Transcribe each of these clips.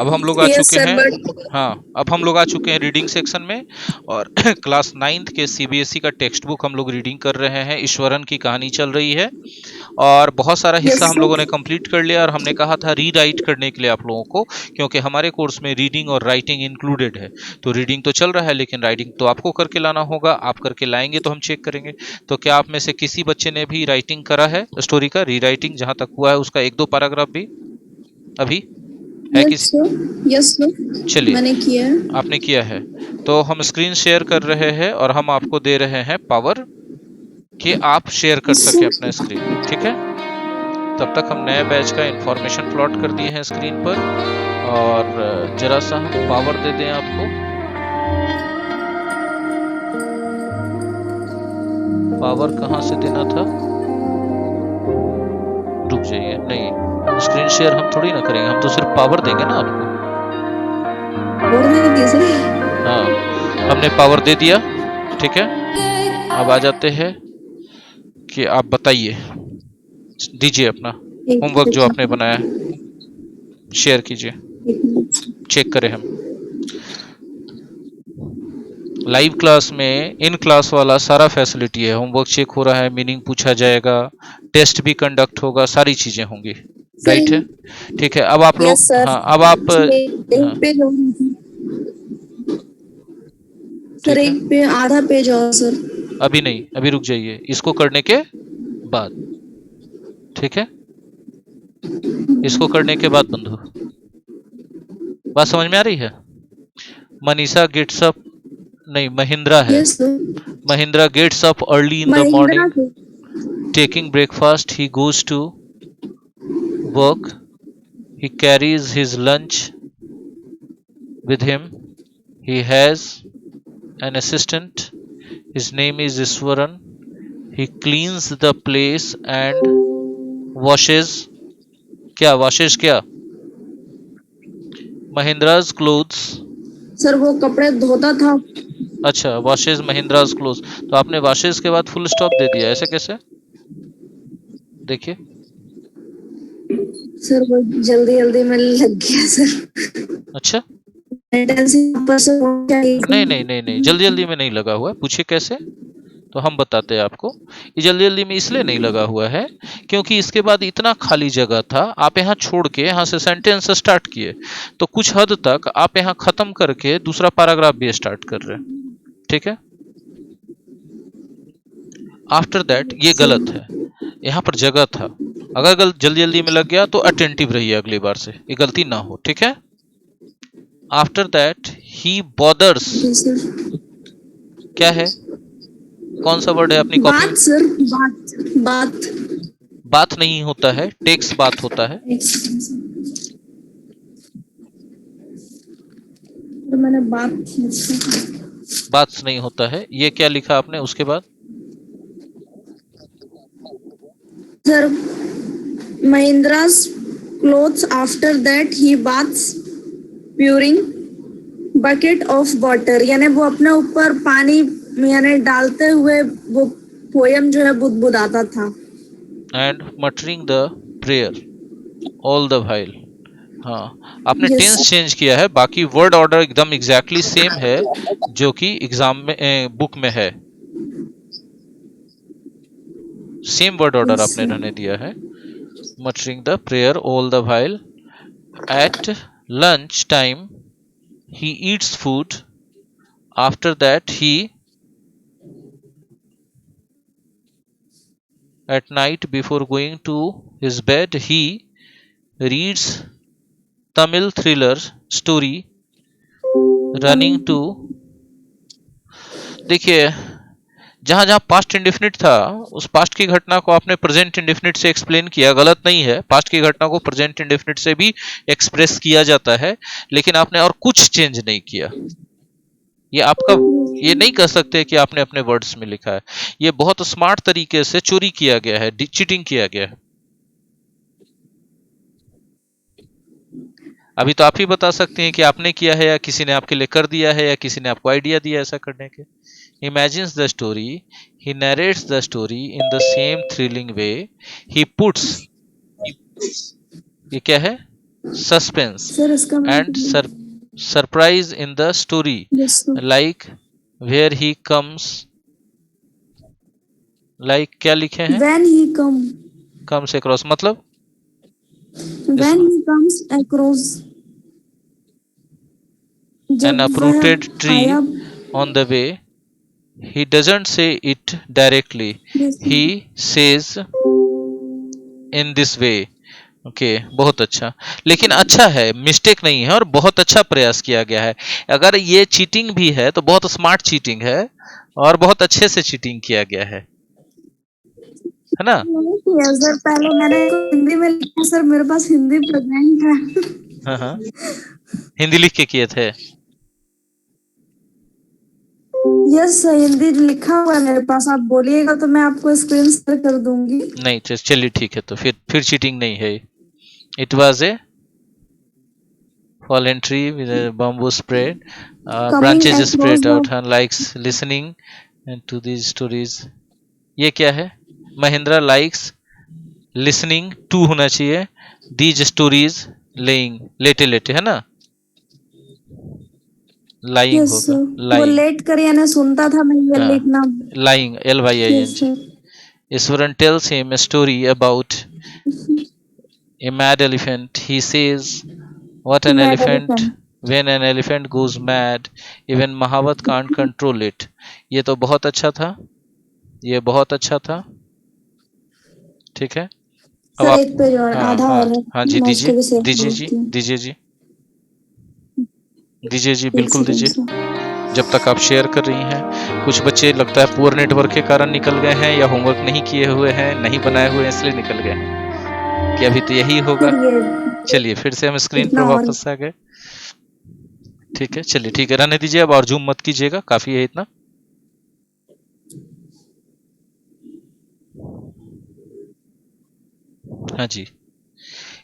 अब हम लोग आ यस चुके सर हैं, बट हाँ अब हम लोग आ चुके हैं रीडिंग सेक्शन में। और क्लास 9th के सीबीएसई का टेक्स्ट बुक हम लोग रीडिंग कर रहे हैं, ईश्वरन की कहानी चल रही है। और बहुत सारा यस हिस्सा हम लोगों ने सर कंप्लीट कर लिया, और हमने कहा था रीराइट करने के लिए आप लोगों को, क्योंकि हमारे कोर्स में रीडिंग और राइटिंग इंक्लूडेड है। तो रीडिंग तो चल रहा है, लेकिन राइटिंग तो आपको करके लाना होगा, आप करके लाएंगे तो हम चेक करेंगे। तो क्या आप में से किसी बच्चे ने भी राइटिंग करा है, स्टोरी का रीराइटिंग जहां तक हुआ है उसका 1-2 पैराग्राफ भी अभी है यस किसी? सर यस सर चलिए, मैंने किया है। आपने किया है। तो हम स्क्रीन शेयर कर रहे हैं और हम आपको दे रहे हैं पावर कि आप शेयर कर यस सके अपना सर स्क्रीन, ठीक है? तब तक हम नए बैच का इंफॉर्मेशन प्लॉट कर दिए हैं स्क्रीन पर। और जरा सा हम पावर दे दें आपको। पावर कहाँ से देना था? रुक जाइए, नहीं, स्क्रीन शेयर हम थोड़ी ना करेंगे, हम तो सिर्फ पावर देंगे ना आपको। और दे दिए सर। हाँ, हमने पावर दे दिया, ठीक है। अब आ जाते हैं कि आप बताइए, दीजिए अपना एक होमवर्क जो आपने सेकंड बनाया, शेयर कीजिए, एक मिनट। चेक करें हम। लाइव क्लास में इन क्लास वाला सारा फैसिलिटी है, होमवर्क चेक हो रहा है, मीनिंग पूछा जाएगा, टेस्ट भी कंडक्ट होगा, सारी चीजें होंगी, सर राइट है? ठीक है, अब आप यस लोग, सर हाँ अब आप, हाँ एक पेज और सर ठीक है, एक पे आधा पेज और सर। अभी नहीं, अभी रुक जाइए, इसको करने के बाद, ठीक है, इसको करने के बाद बंधु, बात समझ में आ रही है? मनीषा गेट्स अप, नहीं महिंद्रा है, yes sir Mahindra gets up early in the Mahindra morning, say taking breakfast he goes to work, he carries his lunch with him, he has an assistant, his name is Iswaran, he cleans the place and washes, क्या washes क्या? Mahindra's clothes, sir वो कपड़े धोता था। अच्छा washes Mahindra's clothes, तो आपने washes के बाद फुल स्टॉप दे दिया, ऐसे कैसे? देखिए, सर वो जल्दी जल्दी में लग गया सर। अच्छा, टेंडेंसी वापस से होनी नहीं नहीं नहीं नहीं, जल्दी चाहिए। जल्दी में नहीं लगा हुआ है, पूछिए कैसे? तो हम बताते हैं आपको। ये जल्दी जल्दी में इसलिए नहीं लगा हुआ है क्योंकि इसके बाद इतना खाली जगह था, आप यहाँ छोड़ के यहाँ से सेंटेंस स्टार्ट किए, तो कुछ हद तक आप यहाँ खत्म करके दूसरा पैराग्राफ भी स्टार्ट कर रहे हैं, ठीक है। आफ्टर दैट ये गलत है, यहाँ पर जगह था, अगर जल्दी जल्दी में लग गया तो अटेंटिव रहिए, अगली बार से ये गलती ना हो, ठीक है। आफ्टर दैट ही बॉदर्स, जी सर। क्या है, कौन सा वर्ड है अपनी कॉपी में? बात सर बात बात बात नहीं होता है, टेक्स बात होता है, तो मैंने बात की सर। बात नहीं होता है, ये क्या लिखा आपने उसके बाद? Sir Mahindra's clothes after that he baths pouring bucket of water यानी वो अपने ऊपर पानी यानी डालते हुए वो पोयम जो है बुदबुदाता था। And muttering the prayer all the while, हाँ आपने यस टेंस चेंज किया है, बाकी वर्ड ऑर्डर एकदम एग्जैक्टली सेम है जो कि एग्जाम में बुक में है, सेम वर्ड ऑर्डर यस आपने रहने दिया है। Muttering the prayer all the while, at lunch time he eats food, after that he, at night before going to his bed he reads Tamil thriller story running to, देखिए जहां जहां past indefinite था उस past की घटना को आपने present indefinite से एक्सप्लेन किया, गलत नहीं है, पास्ट की घटना को प्रेजेंट इंडेफिनिट से भी एक्सप्रेस किया जाता है, लेकिन आपने और कुछ चेंज नहीं किया। ये आपका, ये नहीं कह सकते कि आपने अपने वर्ड्स में लिखा है, ये बहुत स्मार्ट तरीके से चोरी किया गया है, चीटिंग किया गया है। अभी तो आप ही बता सकते हैं कि आपने किया है या किसी ने आपके लिए कर दिया है या किसी ने आपको आइडिया दिया ऐसा करने के। Imagines the story, he narrates the story in the same thrilling way, he puts, ये क्या है, suspense सर इसका and surprise in the story, yes sir, like where he comes, like क्या लिखे हैं, व्हेन ही comes across मतलब इस comes across, an जब वह uprooted tree आया। on the way. He doesn't say it directly, yes he says in this way. Okay बहुत अच्छा, लेकिन अच्छा है, मिस्टेक नहीं है और बहुत अच्छा प्रयास किया गया है। अगर ये चीटिंग भी है तो बहुत स्मार्ट चीटिंग है और बहुत अच्छे से चीटिंग किया गया है ना। नहीं किया सर, पहले मैंने हिंदी में लिखा सर, मेरे पास हिंदी प्रेजेंट है। हाँ हाँ, हिंदी लिख के किए थे। यस सर, हिंदी लिखा हुआ है मेरे पास, आप बोलिएगा तो मैं आपको स्क्रीन शेयर कर दूंगी। नहीं चलिए ठीक है, तो फिर चीटिंग नहीं है। It was a fallen tree with a bamboo spread, coming branches across spread the, out and likes listening and to these stories. ये क्या है, महिंद्रा likes listening to होना चाहिए, these stories laying लेटे लेटे है ना, lying यस होगा, सर, वो lying, लेट कर यानी सुनता था, मैं ये हाँ लिखना। lying yes lying. Sir, Iswaran tells him a story about a mad elephant. He says, what an mad elephant, elephant. when an elephant goes mad, even Mahavat can't control it. ये तो बहुत अच्छा था, ये बहुत अच्छा था, ठीक है। अब सर आप, एक पेज और, हाँ आधा हाँ और है, हाँ जी, मैं दीजिए उसको भी शेयर कर दीजिए जी, देती हूँ। दीजिए जी, दीजिए जी, एक बिल्कुल सेकंड दीजिए। सर। जब तक आप शेयर कर रही हैं, कुछ बच्चे लगता है पुअर नेटवर्क के कारण निकल गए हैं या होमवर्क नहीं किए हुए हैं, नहीं बनाए हुए हैं, इसलिए निकल गए हैं कि अभी तो यही होगा। सर ये चलिए फिर से हम स्क्रीन पर इतना और, वापस आ गए, ठीक है। चलिए ठीक है, रहने दीजिए अब, और जूम मत कीजिएगा, काफी है इतना। हाँ जी,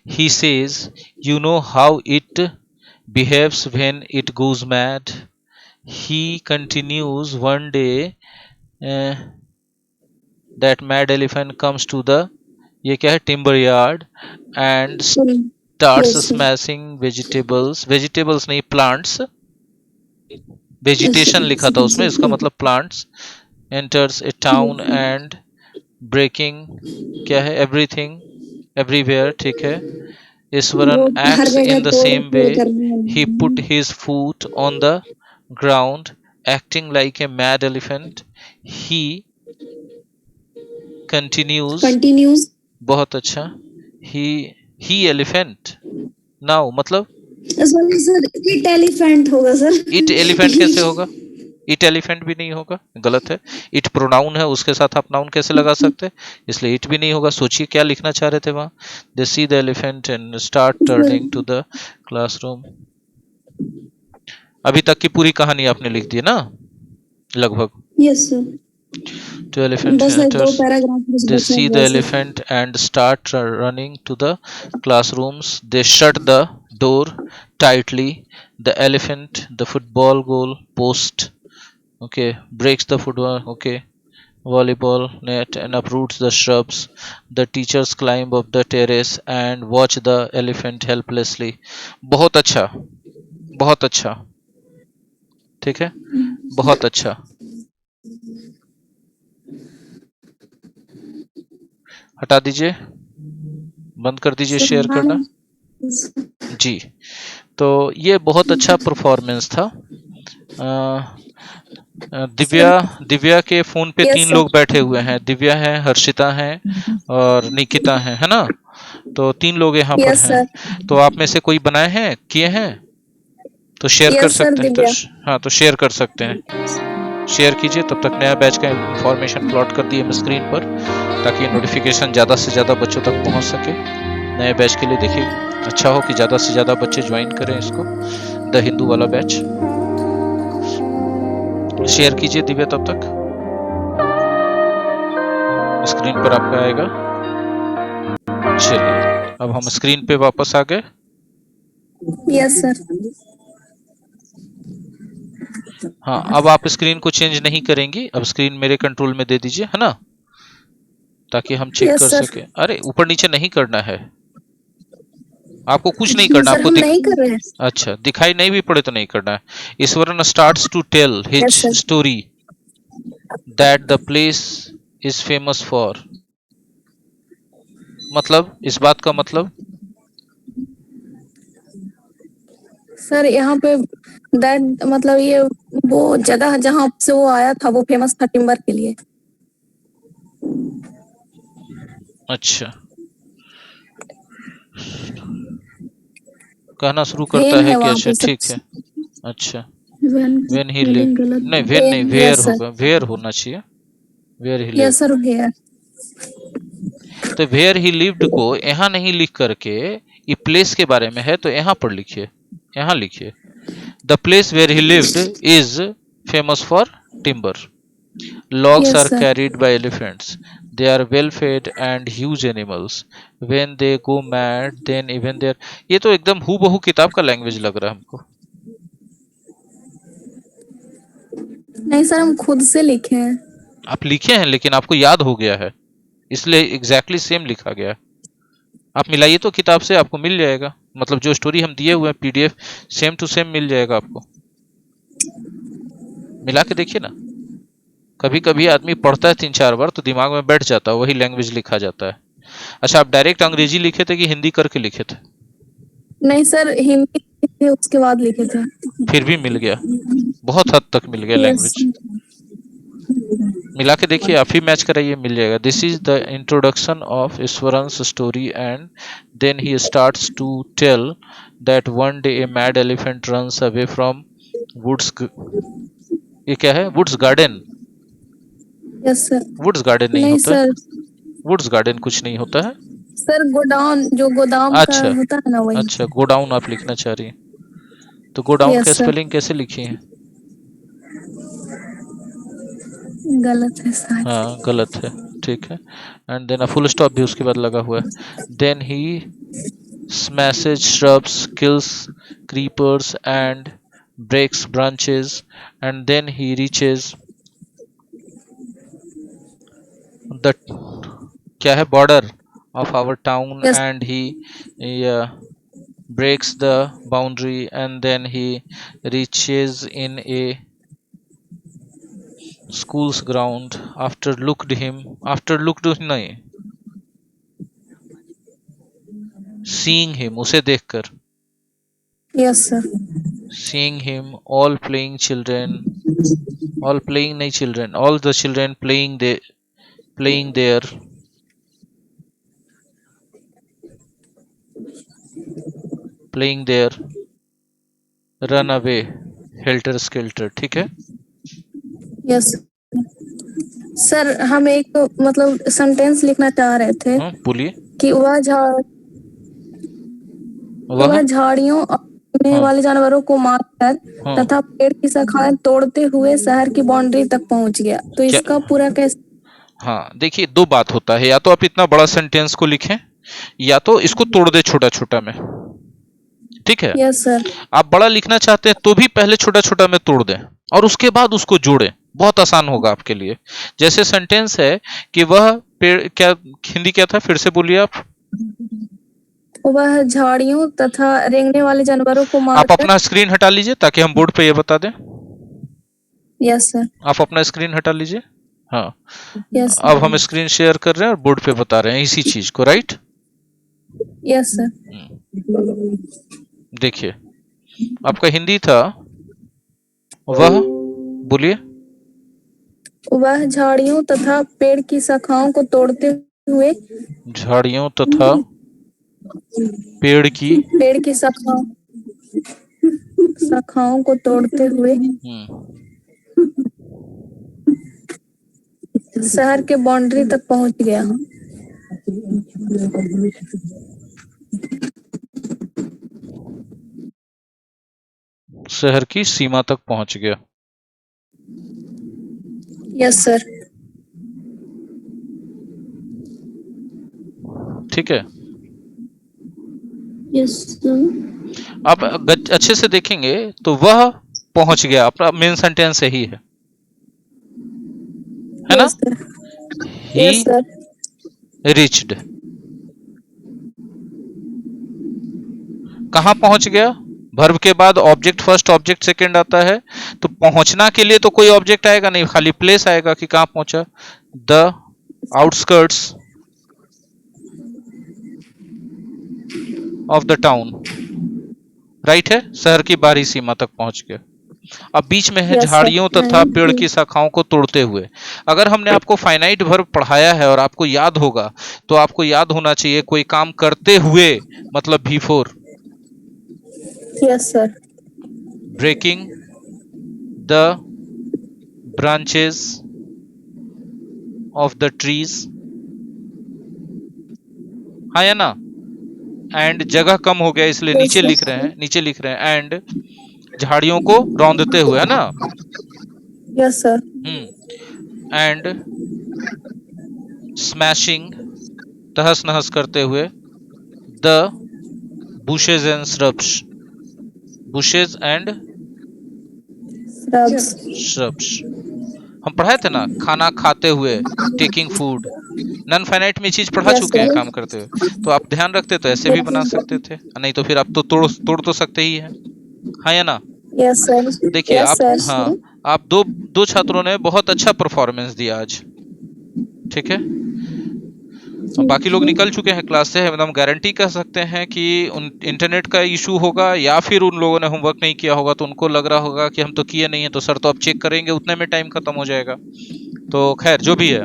he says, you know how it behaves when it goes mad. He continues, one day uh, that mad elephant comes to the, ये क्या है, timber yard and starts yes sir, smashing vegetables, vegetables नहीं plants, yes vegetation sir, लिखा था second उसमें, इसका sir. मतलब plants, enters a town and breaking, क्या है, everything everywhere, ठीक है। Iswaran वो हर acts जगह in the तोड़ same फोड़ way. He put करने। his foot on the ground, acting like a mad elephant. He continues, continues, बहुत अच्छा, he elephant now मतलब सॉरी सर, इट एलिफेंट होगा सर। it elephant कैसे होगा, इट एलिफेंट भी नहीं होगा, गलत है। इट प्रोनाउन है, उसके साथ आप नाउन कैसे लगा सकते हैं, इसलिए इट भी नहीं होगा। सोचिए क्या लिखना चाह रहे थे वहां, they see the elephant and start turning to the classroom. अभी तक की पूरी कहानी आपने लिख दी ना लगभग। यस सर, To elephant बस एक दो enters, पैराग्राफ बस they बचा see the हुआ है sir. elephant and start running to the classrooms. They shut the door tightly. The elephant, the football goal post, okay, breaks the football, okay, volleyball net and uproots the shrubs. The teachers climb up the terrace and watch the elephant helplessly. बहुत अच्छा, बहुत अच्छा, ठीक है, बहुत अच्छा। हटा दीजिए, बंद कर दीजिए सर शेयर हमारा, करना जी। तो ये बहुत अच्छा परफॉर्मेंस था। दिव्या, सर दिव्या के फोन पे यस 3 सर, लोग बैठे हुए हैं, दिव्या है, हर्षिता है और निकिता है ना। तो 3 लोग यहाँ पर यस हैं। सर, तो आप में से कोई बनाए हैं, किए हैं, तो शेयर कर यस सर सकते हैं। तो दिव्या। हाँ, तो शेयर कर सकते हैं, शेयर कीजिए। तब तक नया बैच का इंफॉर्मेशन प्लॉट कर दिए हम स्क्रीन पर, ताकि नोटिफिकेशन ज़्यादा से ज़्यादा बच्चों तक पहुंच सके। नए बैच के लिए देखिए, अच्छा हो कि ज़्यादा से ज़्यादा बच्चे ज्वाइन करें इसको, द हिंदू वाला बैच। शेयर कीजिए दिव्या, तब तक स्क्रीन पर आपका आएगा। चलिए अब हम स्क्रीन पे वापस आ गए। यस सर, हाँ, अब आप स्क्रीन को चेंज नहीं करेंगी, अब स्क्रीन मेरे कंट्रोल में दे दीजिए, है ना, ताकि हम चेक कर यस सर, सके। अरे ऊपर नीचे नहीं करना है, आपको कुछ नहीं करना, सर आपको हम नहीं कर रहे हैं। अच्छा, दिखाई नहीं भी पड़े तो नहीं करना है। Eswaran starts to tell his yes sir. Story that the place is famous for, मतलब इस बात का मतलब सर यहाँ पे दैट मतलब ये वो जगह जहाँ से वो आया था वो फेमस था टिम्बर के लिए। अच्छा, कहना शुरू करता वेन है है कि वहाँ अच्छा पे सब। ठीक है। अच्छा, when when he spelling lived, गलत नहीं है। व्हेन नहीं, वेन, वेयर यस सर। होगा, वेयर होना चाहिए, where he yes lived. Sir where. तो वेयर ही लिव्ड को यहाँ नहीं लिख करके ये प्लेस के बारे में है तो यहाँ पर लिखिए, यहाँ लिखिए the place where he lived is famous for timber, logs yes are sir. carried by elephants, they are well fed and huge animals, when they go mad then even their, ये तो एकदम हूबहू किताब का लैंग्वेज लग रहा है हमको। नहीं सर हम खुद से लिखे हैं। आप लिखे हैं लेकिन आपको याद हो गया है, इसलिए एग्जैक्टली सेम लिखा गया है। आप मिलाइए तो किताब से, आपको मिल जाएगा, मतलब जो स्टोरी हम दिए हुए हैं पीडीएफ सेम टू सेम मिल जाएगा आपको, मिला के देखिए ना। कभी कभी आदमी पढ़ता है 3-4 बार तो दिमाग में बैठ जाता है, वही लैंग्वेज लिखा जाता है। अच्छा, आप डायरेक्ट अंग्रेजी लिखे थे कि हिंदी करके लिखे थे? नहीं सर हिंदी लिखे, उसके बाद लिखे थे। फिर भी मिल गया, बहुत हद तक मिल गया यस। लैंग्वेज। मिला के देखिए, आप ही मैच कराइए, मिल जाएगा। This is the introduction of Ishwaran's story and then he starts to tell that one day a mad elephant runs away from woods, ये क्या है, woods garden? Yes sir. Woods garden नहीं नहीं होता है, सर। वुड्स गार्डन कुछ नहीं होता है। सर गोडाउन जो गोदाम का अच्छा, होता है ना वही। अच्छा गोडाउन आप लिखना चाह रही हैं, तो गोडाउन का यस सर। स्पेलिंग कैसे लिखी है? गलत है शायद। हाँ गलत है, ठीक है। एंड देन फुल स्टॉप भी उसके बाद लगा हुआ है। Then he smashes shrubs, kills creepers and breaks branches, and then he reaches the, क्या है, border of our town, yes. and he breaks the boundary, and then he reaches in a school's ground after looked नहीं, seeing him उसे देखकर, yes sir. seeing him all playing children, all playing नहीं children, all the children playing there, playing there run away helter skelter, ठीक है। Yes sir हम एक मतलब sentence लिखना चाह रहे थे बोलिए। कि वह, वह झाड़ियों और रेंगने हाँ वाले जानवरों को मारकर हाँ, तथा पेड़ की शाखाएं तोड़ते हुए शहर की बाउंड्री तक पहुंच गया। तो क्या, इसका पूरा कैसे? हाँ देखिए, दो बात होता है, या तो आप इतना बड़ा सेंटेंस को लिखें या तो इसको तोड़ दे छोटा छोटा में, ठीक है। Yes sir. आप बड़ा लिखना चाहते हैं तो भी पहले छोटा छोटा में तोड़ दें और उसके बाद उसको जोड़ें, बहुत आसान होगा आपके लिए। जैसे सेंटेंस है कि वह पेड़, क्या हिंदी क्या था, फिर से बोलिए आप। वह झाड़ियों तथा रेंगने वाले जानवरों को आप मारकर। अपना स्क्रीन हटा लीजिए ताकि हम बोर्ड पे ये बता दें। Yes sir. आप अपना स्क्रीन हटा लीजिए। हाँ, यस अब हम स्क्रीन शेयर कर रहे हैं और बोर्ड पे बता रहे हैं इसी चीज को, राइट। Yes sir. देखिए, आपका हिंदी था वह, बोलिए। वह झाड़ियों तथा पेड़ की शाखाओं को तोड़ते हुए। झाड़ियों तथा पेड़ की शाखाओं को तोड़ते हुए शहर के बाउंड्री तक पहुंच गया। शहर की सीमा तक पहुंच गया। Yes sir. ठीक है। Yes sir. आप अच्छे से देखेंगे तो वह पहुंच गया, अपना मेन सेंटेंस यही है ना। Yes sir. He yes sir. Reached, कहाँ पहुंच गया? वर्ब के बाद ऑब्जेक्ट फर्स्ट ऑब्जेक्ट सेकंड आता है, तो पहुंचना के लिए तो कोई ऑब्जेक्ट आएगा नहीं, खाली प्लेस आएगा कि कहाँ पहुंचा। The outskirts of the town, right है, शहर की बाहरी सीमा तक पहुंच गया। अब बीच में है Yes, sir. झाड़ियों तथा पेड़ की शाखाओं को तोड़ते हुए। अगर हमने आपको फाइनाइट वर्ब पढ़ाया है और आपको याद होगा, तो आपको याद होना चाहिए कोई काम करते हुए मतलब before. Yes, sir. Breaking the branches of the trees, हाँ या ना। एंड जगह कम हो गया इसलिए Yes, नीचे sir. लिख रहे हैं, नीचे लिख रहे हैं एंड झाड़ियों को रौंदते हुए, है ना। Yes, sir. एंड स्मैशिंग, तहस नहस करते हुए, the bushes and shrubs, bushes and Shrubs. Shrubs हम पढ़ाए थे ना, खाना खाते हुए, टेकिंग फूड। नॉन फाइनाइट में चीज पढ़ा Yes, चुके हैं sir. काम करते हुए, तो आप ध्यान रखते तो ऐसे भी बना सकते थे, नहीं तो फिर आप तो तोड़ तो सकते ही हैं, हाँ या ना। Yes, sir. देखिए Yes, आप, sir. हाँ, आप दो छात्रों ने बहुत अच्छा परफॉर्मेंस दिया आज, ठीक है। बाकी लोग निकल चुके हैं क्लास से, हम गारंटी कर सकते हैं कि उन इंटरनेट का इशू होगा या फिर उन लोगों ने होमवर्क नहीं किया होगा, तो उनको लग रहा होगा कि हम तो किए नहीं है, तो सर तो अब चेक करेंगे, उतने में टाइम खत्म हो जाएगा। तो खैर जो भी है,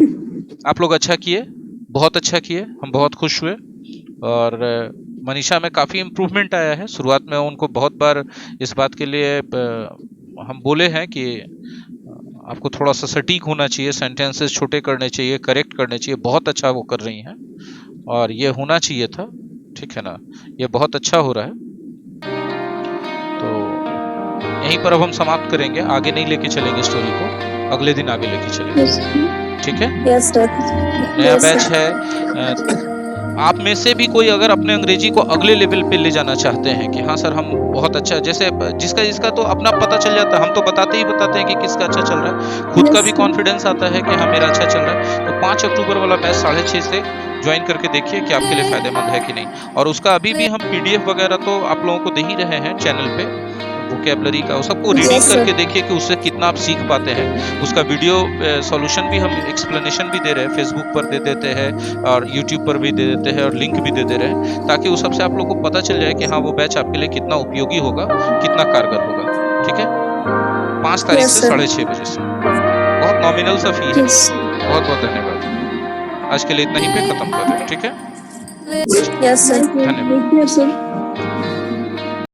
आप लोग अच्छा किए, बहुत अच्छा किए, हम बहुत खुश हुए। और मनीषा में काफ़ी इम्प्रूवमेंट आया है। शुरुआत में उनको बहुत बार इस बात के लिए हम बोले हैं कि आपको थोड़ा सा सटीक होना चाहिए, सेंटेंसेस छोटे करने चाहिए, करेक्ट करने चाहिए। बहुत अच्छा वो कर रही हैं और ये होना चाहिए था, ठीक है ना। ये बहुत अच्छा हो रहा है। तो यहीं पर अब हम समाप्त करेंगे, आगे नहीं लेके चलेंगे स्टोरी को, अगले दिन आगे लेके चलेंगे, ठीक है। Yes, sir. नया Yes, बैच sir. है, आप में से भी कोई अगर अपने अंग्रेजी को अगले लेवल पे ले जाना चाहते हैं कि हाँ सर हम बहुत अच्छा, जैसे जिसका तो अपना पता चल जाता है, हम तो बताते हैं कि किसका अच्छा चल रहा है, खुद का Yes, भी sir. कॉन्फिडेंस आता है कि हाँ मेरा अच्छा चल रहा है। तो 5 अक्टूबर वाला बैच 6:30 से ज्वाइन करके देखिए कि आपके लिए फायदेमंद है कि नहीं। और उसका अभी भी हम पीडीएफ वगैरह तो आप लोगों को दे ही रहे हैं चैनल पे, वोकैबुलरी का, सबको रीडिंग Yes, sir. करके देखिए कि उससे कितना आप सीख पाते हैं। उसका वीडियो सॉल्यूशन भी हम, एक्सप्लेनेशन भी दे रहे हैं, फेसबुक पर दे देते हैं और यूट्यूब पर भी दे देते हैं और लिंक भी दे दे रहे हैं, ताकि उस सबसे आप लोग को पता चल जाए कि हाँ वो बैच आपके लिए कितना उपयोगी होगा, कितना कारगर होगा, ठीक है। 5 तारीख Yes, से sir. 6:30 बजे से, बहुत नॉमिनल सा फी है। Yes. बहुत बहुत धन्यवाद, आज के लिए इतना ही पे खत्म कर रहे हैं, ठीक है। Yes, sir. धन्यवाद। Thank you, sir.